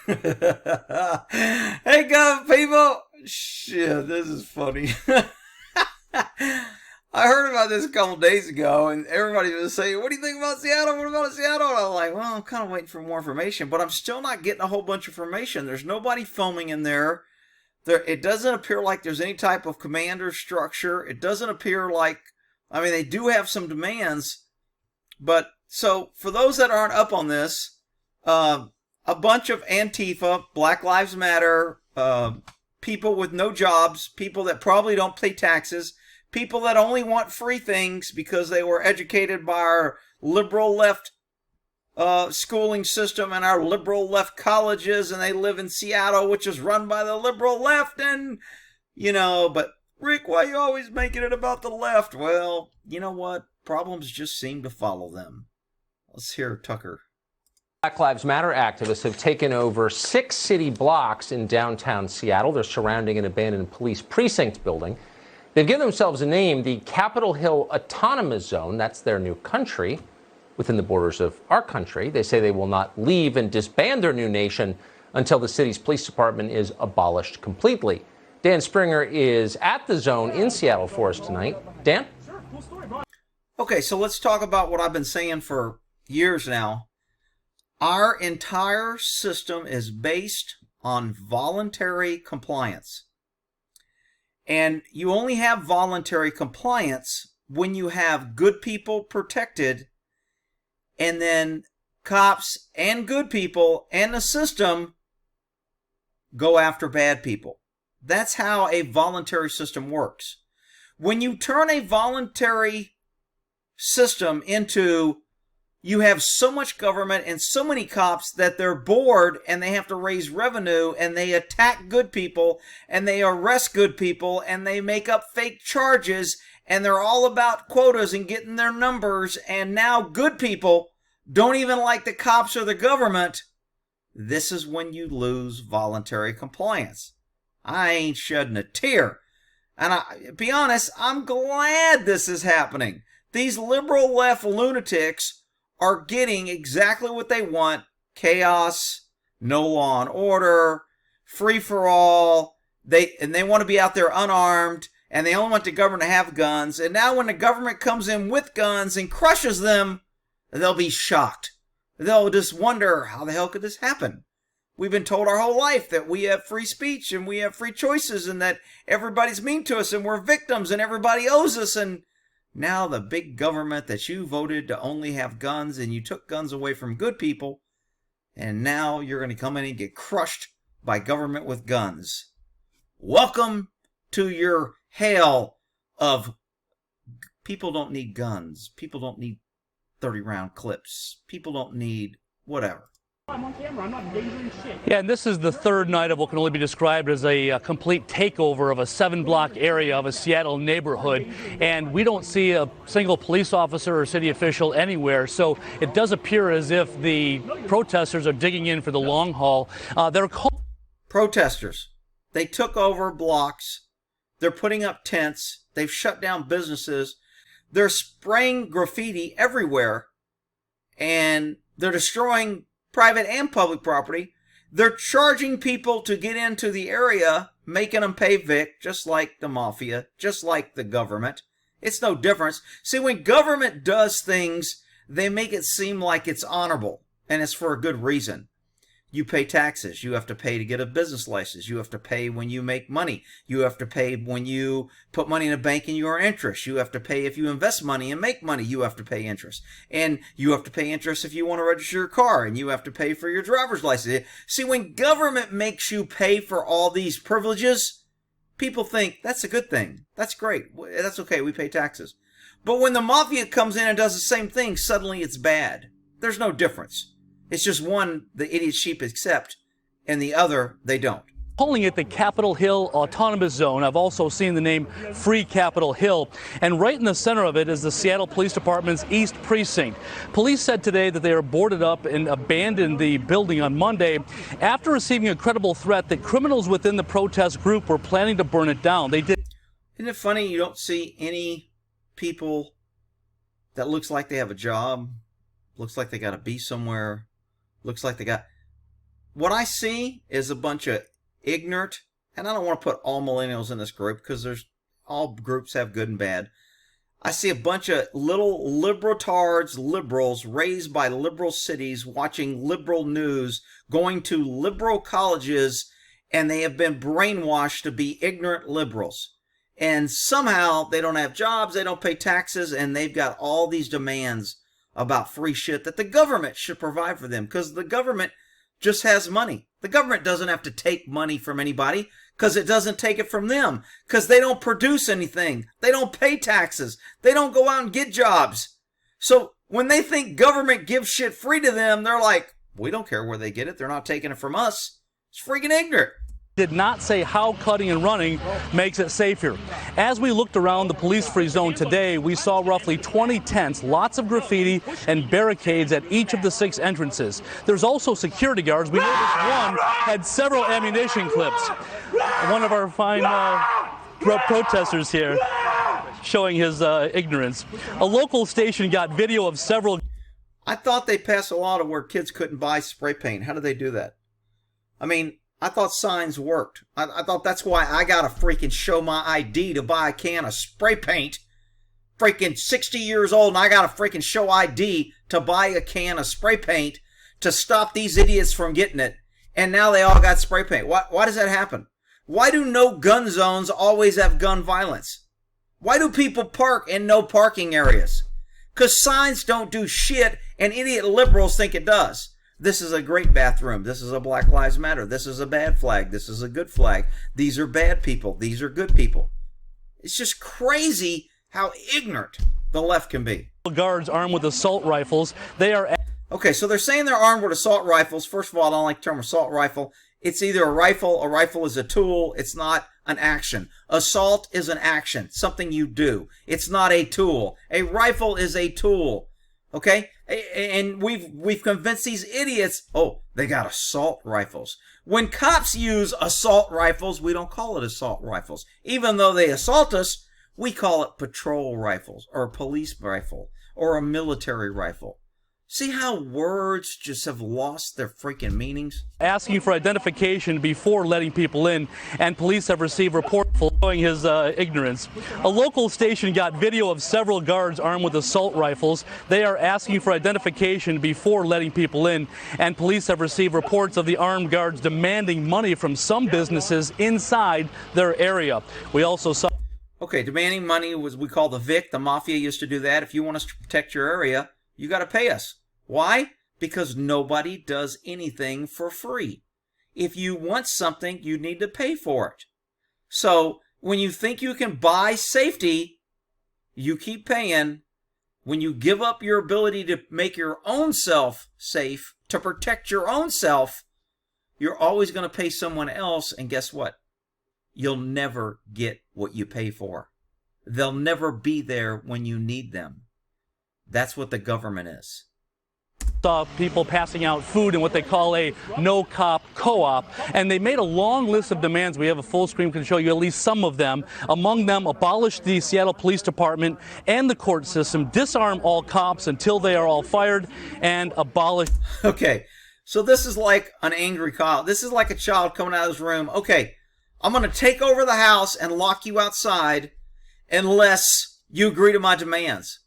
Hey, go, people! Shit, this is funny. I heard about this a couple days ago, and everybody was saying, "What do you think about Seattle? What about Seattle?" And I was like, "Well, I'm kind of waiting for more information, but I'm still not getting a whole bunch of information. There's nobody filming in there. It doesn't appear like there's any type of commander structure. It doesn't appear like, I mean, they do have some demands, but so for those that aren't up on this, a bunch of Antifa, Black Lives Matter, people with no jobs, people that probably don't pay taxes, people that only want free things because they were educated by our liberal left schooling system and our liberal left colleges, and they live in Seattle, which is run by the liberal left, and, but Rick, why are you always making it about the left? Well, you know what? Problems just seem to follow them. Let's hear Tucker. Black Lives Matter activists have taken over 6 city blocks in downtown Seattle. They're surrounding an abandoned police precinct building. They've given themselves a name, the Capitol Hill Autonomous Zone. That's their new country within the borders of our country. They say they will not leave and disband their new nation until the city's police department is abolished completely. Dan Springer is at the zone in Seattle for us tonight. Dan? Okay, so let's talk about what I've been saying for years now. Our entire system is based on voluntary compliance. And you only have voluntary compliance when you have good people protected, and then cops and good people and the system go after bad people. That's how a voluntary system works. When you turn a voluntary system into, you have so much government and so many cops that they're bored and they have to raise revenue, and they attack good people and they arrest good people and they make up fake charges, and they're all about quotas and getting their numbers, and now good people don't even like the cops or the government. This is when you lose voluntary compliance. I ain't shedding a tear. And be honest, I'm glad this is happening. These liberal left lunatics are getting exactly what they want: chaos, no law and order, free for all. They want to be out there unarmed, and they only want the government to have guns. And now when the government comes in with guns and crushes them, they'll be shocked. They'll just wonder, how the hell could this happen? We've been told our whole life that we have free speech and we have free choices, and that everybody's mean to us and we're victims and everybody owes us. And now the big government that you voted to only have guns, and you took guns away from good people, and now you're going to come in and get crushed by government with guns. Welcome to your hell of people don't need guns. People don't need 30-round clips. People don't need whatever. I'm on camera. I'm not endangering shit. Yeah, and this is the third night of what can only be described as a complete takeover of a 7-block area of a Seattle neighborhood. And we don't see a single police officer or city official anywhere. So it does appear as if the protesters are digging in for the long haul. They're Protesters. They took over blocks. They're putting up tents. They've shut down businesses. They're spraying graffiti everywhere. And they're destroying private and public property. They're charging people to get into the area, making them pay Vic, just like the mafia, just like the government. It's no difference. See, when government does things, they make it seem like it's honorable, and it's for a good reason. You pay taxes. You have to pay to get a business license. You have to pay when you make money. You have to pay when you put money in a bank and you earn interest. You have to pay if you invest money and make money. You have to pay interest. And you have to pay interest if you want to register your car, and you have to pay for your driver's license. See, when government makes you pay for all these privileges, people think that's a good thing. That's great. That's okay. We pay taxes. But when the mafia comes in and does the same thing, suddenly it's bad. There's no difference. It's just one the idiot sheep accept, and the other they don't. calling it the Capitol Hill Autonomous Zone. I've also seen the name Free Capitol Hill. And right in the center of it is the Seattle Police Department's East Precinct. Police said today that they are boarded up and abandoned the building on Monday after receiving a credible threat that criminals within the protest group were planning to burn it down. They did. Isn't it funny you don't see any people that looks like they have a job, looks like they got to be somewhere, looks like they got... what I see is a bunch of ignorant, and I don't want to put all millennials in this group because all groups have good and bad. I see a bunch of little libertards, liberals raised by liberal cities, watching liberal news, going to liberal colleges, and they have been brainwashed to be ignorant liberals. And somehow they don't have jobs, they don't pay taxes, and they've got all these demands about free shit that the government should provide for them because the government just has money. The government doesn't have to take money from anybody because it doesn't take it from them because they don't produce anything. They don't pay taxes. They don't go out and get jobs. So when they think government gives shit free to them, they're like, we don't care where they get it. They're not taking it from us. It's freaking ignorant. Did not say how cutting and running makes it safer. As we looked around the police-free zone today, we saw roughly 20 tents, lots of graffiti and barricades at each of the 6 entrances. There's also security guards. We noticed one had several ammunition clips. One of our fine protesters here showing his ignorance. A local station got video of several. I thought they passed a law to where kids couldn't buy spray paint. How did they do that? I mean, I thought signs worked. I thought that's why I gotta freaking show my ID to buy a can of spray paint. Freaking 60 years old and I gotta freaking show ID to buy a can of spray paint to stop these idiots from getting it. And now they all got spray paint. Why does that happen? Why do no gun zones always have gun violence? Why do people park in no parking areas? Because signs don't do shit and idiot liberals think it does. This is a great bathroom. This is a Black Lives Matter. This is a bad flag. This is a good flag. These are bad people. These are good people. It's just crazy how ignorant the left can be. Guards armed with assault rifles. They are. Okay, so they're saying they're armed with assault rifles. First of all, I don't like the term assault rifle. It's either a rifle. A rifle is a tool. It's not an action. Assault is an action, something you do. It's not a tool. A rifle is a tool. Okay? And we've convinced these idiots, oh, they got assault rifles. When cops use assault rifles, we don't call it assault rifles. Even though they assault us, we call it patrol rifles or a police rifle or a military rifle. See how words just have lost their freaking meanings? Asking for identification before letting people in, and police have received reports showing his ignorance. A local station got video of several guards armed with assault rifles. They are asking for identification before letting people in, and police have received reports of the armed guards demanding money from some businesses inside their area. We also saw. Okay, demanding money was we call the VIC. The mafia used to do that. If you want us to protect your area, you got to pay us. Why? Because nobody does anything for free. If you want something, you need to pay for it. So when you think you can buy safety, you keep paying. When you give up your ability to make your own self safe, to protect your own self, you're always going to pay someone else. And guess what? You'll never get what you pay for. They'll never be there when you need them. That's what the government is. Saw people passing out food in what they call a no-cop co-op, and they made a long list of demands. We have a full screen, can show you at least some of them. Among them, abolish the Seattle Police Department and the court system, disarm all cops until they are all fired, and abolish. Okay, so this is like an angry cop. This is like a child coming out of his room. Okay, I'm going to take over the house and lock you outside unless you agree to my demands.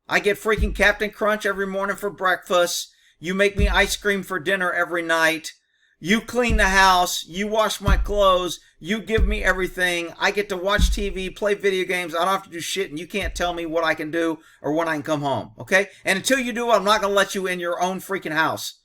I get freaking Captain Crunch every morning for breakfast. You make me ice cream for dinner every night. You clean the house. You wash my clothes. You give me everything. I get to watch TV, play video games. I don't have to do shit, and you can't tell me what I can do or when I can come home, okay? And until you do, I'm not going to let you in your own freaking house.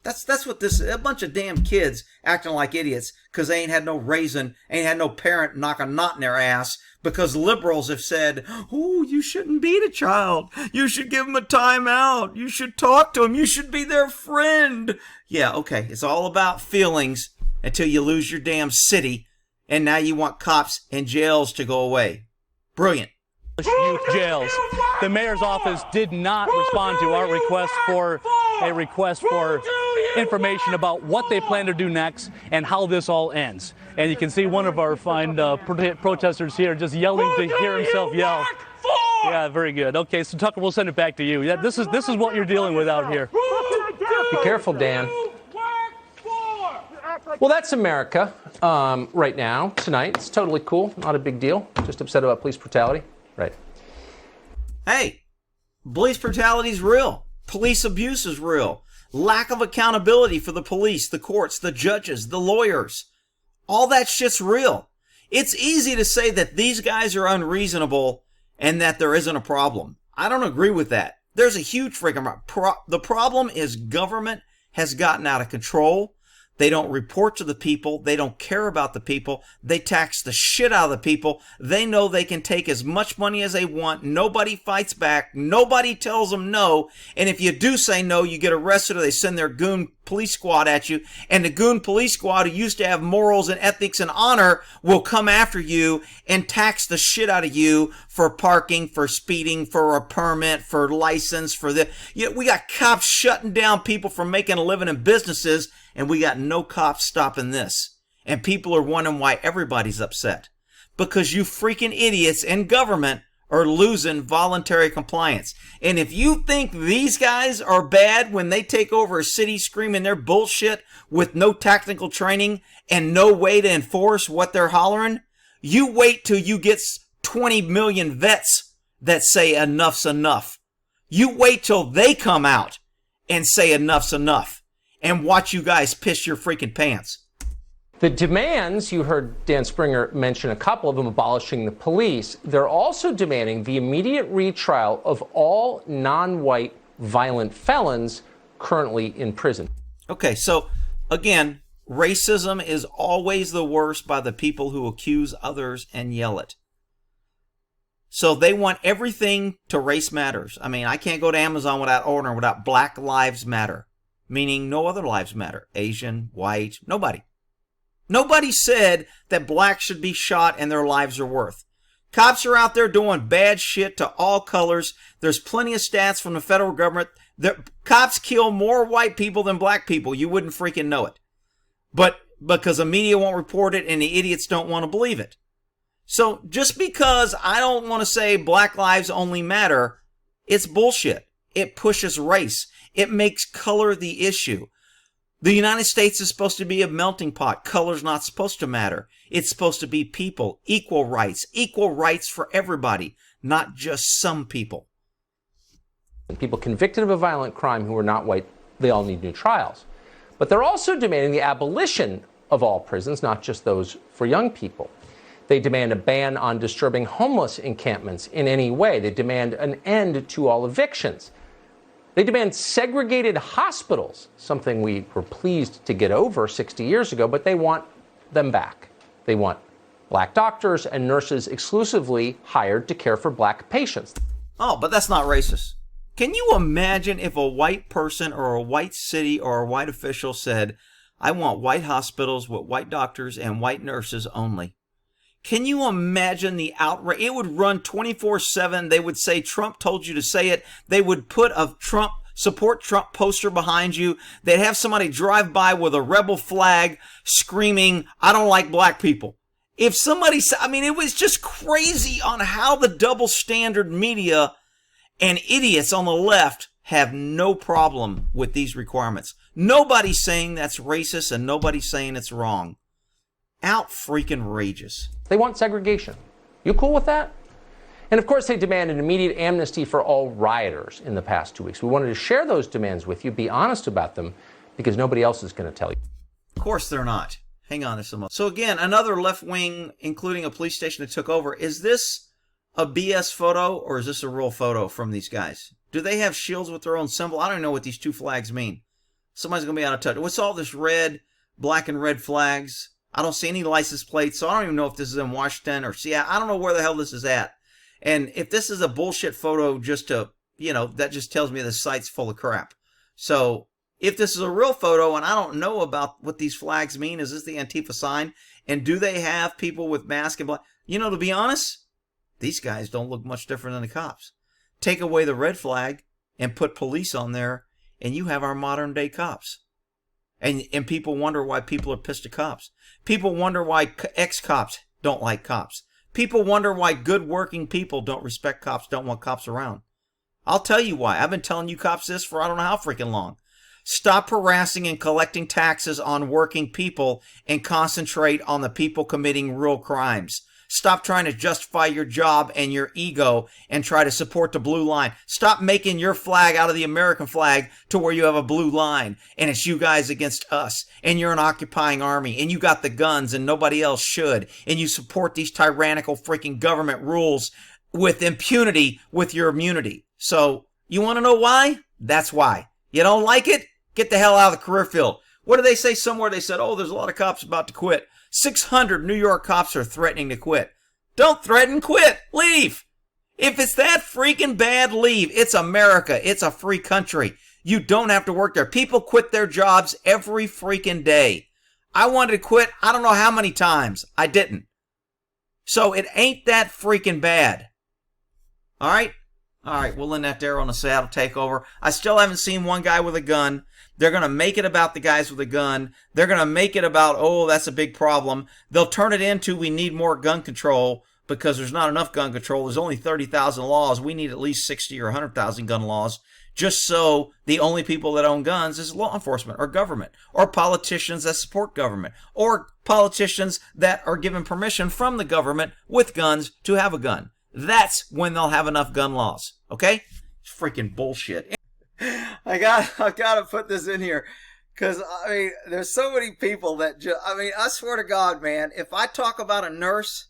That's what this is. A bunch of damn kids acting like idiots because they ain't had no raising, ain't had no parent knock a knot in their ass because liberals have said, oh, you shouldn't beat a child. You should give him a timeout. You should talk to him. You should be their friend. Yeah, okay. It's all about feelings until you lose your damn city, and now you want cops and jails to go away. Brilliant. Youth jails. The mayor's office did not respond to our request for information about what they plan to do next and how this all ends. And you can see one of our fine protesters here just yelling to hear himself yell. Yeah, very good. Okay, so Tucker, we'll send it back to you. Yeah, this is what you're dealing with out here. Be careful, Dan. Well, that's America right now, tonight. It's totally cool. Not a big deal. Just upset about police brutality. Right. Hey, police brutality is real. Police abuse is real. Lack of accountability for the police, the courts, the judges, the lawyers. All that shit's real. It's easy to say that these guys are unreasonable and that there isn't a problem. I don't agree with that. There's a huge freaking problem. The problem is government has gotten out of control. They don't report to the people. They don't care about the people. They tax the shit out of the people. They know they can take as much money as they want. Nobody fights back. Nobody tells them no. And if you do say no, you get arrested or they send their goon police squad at you. And the goon police squad who used to have morals and ethics and honor will come after you and tax the shit out of you for parking, for speeding, for a permit, for license, for the... we got cops shutting down people from making a living in businesses, and we got no cops stopping this. And people are wondering why everybody's upset. Because you freaking idiots in government are losing voluntary compliance. And if you think these guys are bad when they take over a city screaming their bullshit with no technical training and no way to enforce what they're hollering, you wait till you get 20 million vets that say enough's enough. You wait till they come out and say enough's enough. And watch you guys piss your freaking pants. The demands, you heard Dan Springer mention a couple of them, abolishing the police. They're also demanding the immediate retrial of all non-white violent felons currently in prison. Okay, so again, racism is always the worst by the people who accuse others and yell it. So they want everything to race matters. I mean, I can't go to Amazon without ordering without Black Lives Matter. Meaning no other lives matter. Asian, white, nobody. Nobody said that blacks should be shot and their lives are worth. Cops are out there doing bad shit to all colors. There's plenty of stats from the federal government. Cops kill more white people than black people. You wouldn't freaking know it. But because the media won't report it and the idiots don't want to believe it. So just because I don't want to say black lives only matter, it's bullshit. It pushes race. It makes color the issue. The United States is supposed to be a melting pot. Color's not supposed to matter. It's supposed to be people, equal rights for everybody, not just some people. People convicted of a violent crime who are not white, they all need new trials. But they're also demanding the abolition of all prisons, not just those for young people. They demand a ban on disturbing homeless encampments in any way. They demand an end to all evictions. They demand segregated hospitals, something we were pleased to get over 60 years ago, but they want them back. They want black doctors and nurses exclusively hired to care for black patients. Oh, but that's not racist. Can you imagine if a white person or a white city or a white official said, I want white hospitals with white doctors and white nurses only? Can you imagine the outrage? It would run 24/7. They would say, Trump told you to say it. They would put a support Trump poster behind you. They'd have somebody drive by with a rebel flag screaming, I don't like black people. If somebody said, I mean, it was just crazy on how the double standard media and idiots on the left have no problem with these requirements. Nobody's saying that's racist and nobody's saying it's wrong. Out freaking rages. They want segregation. You cool with that? And of course, they demand an immediate amnesty for all rioters in the past 2 weeks. We wanted to share those demands with you, be honest about them, because nobody else is going to tell you. Of course they're not. Hang on a moment. So again, another left wing, including a police station that took over. Is this a BS photo or is this a real photo from these guys? Do they have shields with their own symbol? I don't even know what these two flags mean. Somebody's going to be out of touch. What's all this red, black and red flags? I don't see any license plates, so I don't even know if this is in Washington or Seattle. I don't know where the hell this is at. And if this is a bullshit photo just to, that just tells me the site's full of crap. So if this is a real photo and I don't know about what these flags mean, is this the Antifa sign? And do they have people with masks and black? To be honest, these guys don't look much different than the cops. Take away the red flag and put police on there, and you have our modern day cops. And people wonder why people are pissed at cops. People wonder why ex-cops don't like cops. People wonder why good working people don't respect cops, don't want cops around. I'll tell you why. I've been telling you cops this for I don't know how freaking long. Stop harassing and collecting taxes on working people and concentrate on the people committing real crimes. Stop trying to justify your job and your ego and try to support the blue line. Stop making your flag out of the American flag to where you have a blue line and it's you guys against us and you're an occupying army and you got the guns and nobody else should and you support these tyrannical freaking government rules with impunity with your immunity. So you want to know why? That's why. You don't like it? Get the hell out of the career field. What did they say somewhere? They said, oh, there's a lot of cops about to quit. 600 New York cops are threatening to quit. Don't threaten, quit. Leave. If it's that freaking bad, leave. It's America. It's a free country. You don't have to work there. People quit their jobs every freaking day. I wanted to quit I don't know how many times. I didn't. So it ain't that freaking bad. All right? All right, we'll end that there on the Seattle Takeover. I still haven't seen one guy with a gun. They're going to make it about the guys with a gun. They're going to make it about, oh, that's a big problem. They'll turn it into we need more gun control because there's not enough gun control. There's only 30,000 laws. We need at least 60 or 100,000 gun laws just so the only people that own guns is law enforcement or government or politicians that support government or politicians that are given permission from the government with guns to have a gun. That's when they'll have enough gun laws. Okay? It's freaking bullshit. I gotta put this in here because I mean, there's so many people that I swear to God, man, if I talk about a nurse,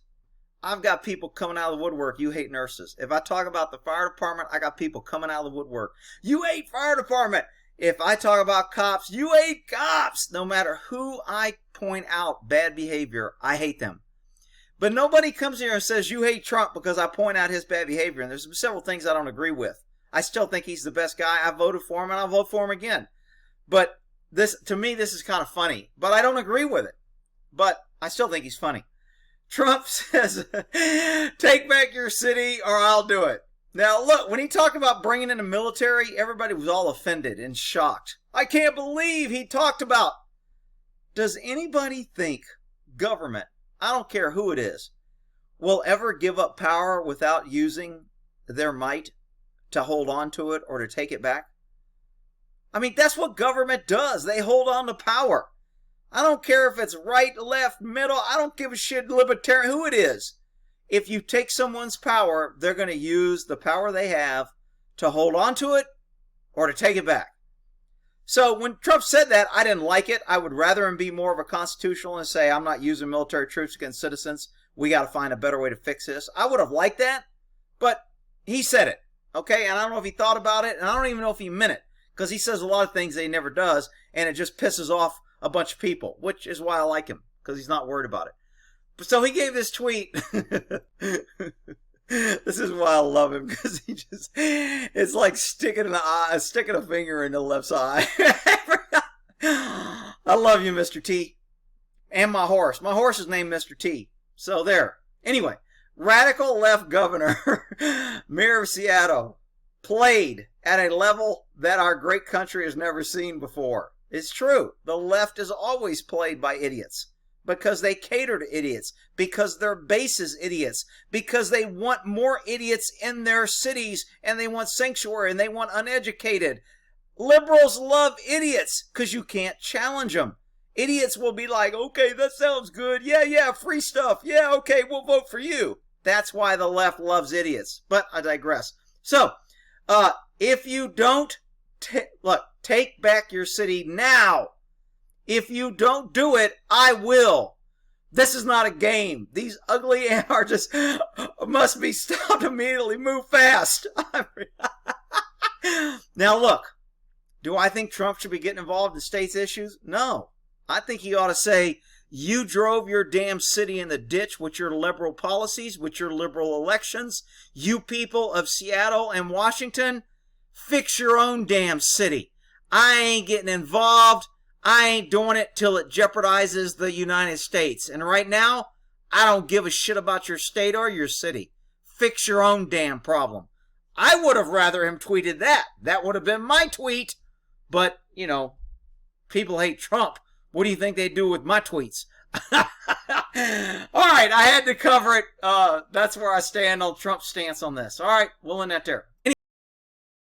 I've got people coming out of the woodwork. You hate nurses. If I talk about the fire department, I got people coming out of the woodwork. You hate fire department. If I talk about cops, you hate cops. No matter who I point out bad behavior, I hate them. But nobody comes here and says you hate Trump because I point out his bad behavior. And there's several things I don't agree with. I still think he's the best guy. I voted for him and I'll vote for him again. But this, to me, this is kind of funny. But I don't agree with it. But I still think he's funny. Trump says, take back your city or I'll do it. Now, look, when he talked about bringing in the military, everybody was all offended and shocked. I can't believe he talked about. Does anybody think government, I don't care who it is, will ever give up power without using their might to hold on to it or to take it back? I mean, that's what government does. They hold on to power. I don't care if it's right, left, middle. I don't give a shit, libertarian, who it is. If you take someone's power, they're going to use the power they have to hold on to it or to take it back. So when Trump said that, I didn't like it. I would rather him be more of a constitutionalist and say, I'm not using military troops against citizens. We got to find a better way to fix this. I would have liked that, but he said it. Okay, and I don't know if he thought about it, and I don't even know if he meant it, because he says a lot of things that he never does, and it just pisses off a bunch of people, which is why I like him, because he's not worried about it. So he gave this tweet. This is why I love him, because he just, it's like sticking a finger in the left eye. I love you, Mr. T. And my horse. My horse is named Mr. T. So there. Anyway. Radical left governor, mayor of Seattle, played at a level that our great country has never seen before. It's true. The left is always played by idiots because they cater to idiots, because their base is idiots, because they want more idiots in their cities and they want sanctuary and they want uneducated. Liberals love idiots because you can't challenge them. Idiots will be like, okay, that sounds good. Yeah, free stuff. Yeah, okay, we'll vote for you. That's why the left loves idiots. But I digress. So, if you don't, take back your city now. If you don't do it, I will. This is not a game. These ugly anarchists must be stopped immediately. Move fast. Now look, do I think Trump should be getting involved in states' issues? No. I think he ought to say, you drove your damn city in the ditch with your liberal policies, with your liberal elections. You people of Seattle and Washington, fix your own damn city. I ain't getting involved. I ain't doing it till it jeopardizes the United States. And right now, I don't give a shit about your state or your city. Fix your own damn problem. I would have rather him tweeted that. That would have been my tweet. But, you know, people hate Trump. What do you think they do with my tweets? All right, I had to cover it. That's where I stand on Trump's stance on this. All right, we'll end that there.